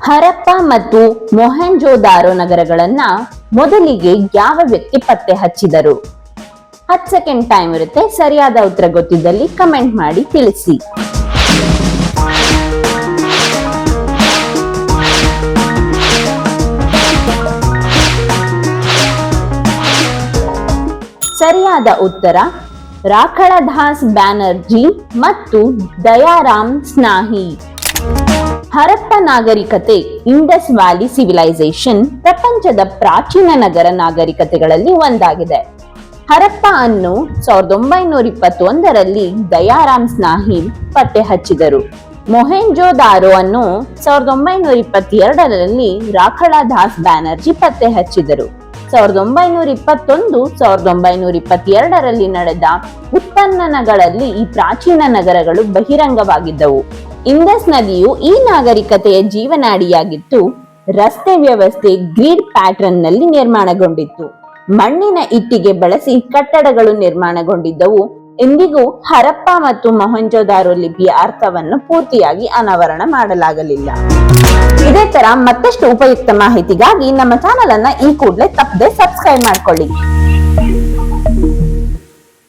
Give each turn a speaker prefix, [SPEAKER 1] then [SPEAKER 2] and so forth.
[SPEAKER 1] ಹರಪ್ಪ ಮತ್ತು ಮೊಹೆಂಜೋದಾರೋ ನಗರಗಳನ್ನ ಮೊದಲಿಗೆ ಯಾವ ವ್ಯಕ್ತಿ ಪತ್ತೆ ಹಚ್ಚಿದರು? 10 ಸೆಕೆಂಡ್ ಟೈಮ್ ಇರುತ್ತೆ. ಸರಿಯಾದ ಉತ್ತರ ಗೊತ್ತಿದ್ದಲ್ಲಿ ಕಮೆಂಟ್ ಮಾಡಿ ತಿಳಿಸಿ. ಸರಿಯಾದ ಉತ್ತರ ರಾಖಳದಾಸ್ ಬ್ಯಾನರ್ಜಿ ಮತ್ತು ದಯಾರಾಮ್ ಸ್ನಾಹಿ. ಹರಪ್ಪ ನಾಗರಿಕತೆ, ಇಂಡಸ್ ವ್ಯಾಲಿ ಸಿವಿಲೈಸೇಷನ್ ಪ್ರಪಂಚದ ಪ್ರಾಚೀನ ನಗರ ನಾಗರಿಕತೆಗಳಲ್ಲಿ ಒಂದಾಗಿದೆ. ಹರಪ್ಪ ಅನ್ನು 1921ರಲ್ಲಿ ದಯಾರಾಮ್ ಸ್ನಾಹಿ ಪತ್ತೆ ಹಚ್ಚಿದರು. ಮೊಹೆಂಜೋದಾರೋ ಅನ್ನು 1922ರಲ್ಲಿ ರಾಖಳದಾಸ್ ಬ್ಯಾನರ್ಜಿ ಪತ್ತೆ ಹಚ್ಚಿದರು. 1921, 1922ರಲ್ಲಿ ನಡೆದ ಉತ್ಖನನಗಳಲ್ಲಿ ಈ ಪ್ರಾಚೀನ ನಗರಗಳು ಬಹಿರಂಗವಾಗಿದ್ದವು. ಇಂಡಸ್ ನದಿಯು ಈ ನಾಗರಿಕತೆಯ ಜೀವನಾಡಿಯಾಗಿತ್ತು. ರಸ್ತೆ ವ್ಯವಸ್ಥೆ ಗ್ರಿಡ್ ಪ್ಯಾಟರ್ನ್ ನಲ್ಲಿ ನಿರ್ಮಾಣಗೊಂಡಿತ್ತು. ಮಣ್ಣಿನ ಇಟ್ಟಿಗೆ ಬಳಸಿ ಕಟ್ಟಡಗಳು ನಿರ್ಮಾಣಗೊಂಡಿದ್ದವು. ಇಂದಿಗೂ ಹರಪ್ಪ ಮತ್ತು ಮೊಹೆಂಜೋದಾರೋ ಲಿಪಿಯ ಅರ್ಥವನ್ನು ಪೂರ್ತಿಯಾಗಿ ಅನಾವರಣ ಮಾಡಲಾಗಲಿಲ್ಲ. ಇದೇ ತರ ಮತ್ತಷ್ಟು ಉಪಯುಕ್ತ ಮಾಹಿತಿಗಾಗಿ ನಮ್ಮ ಚಾನೆಲ್ ಅನ್ನ ಈ ಕೂಡಲೇ ತಪ್ಪದೆ ಸಬ್ಸ್ಕ್ರೈಬ್ ಮಾಡ್ಕೊಳ್ಳಿ.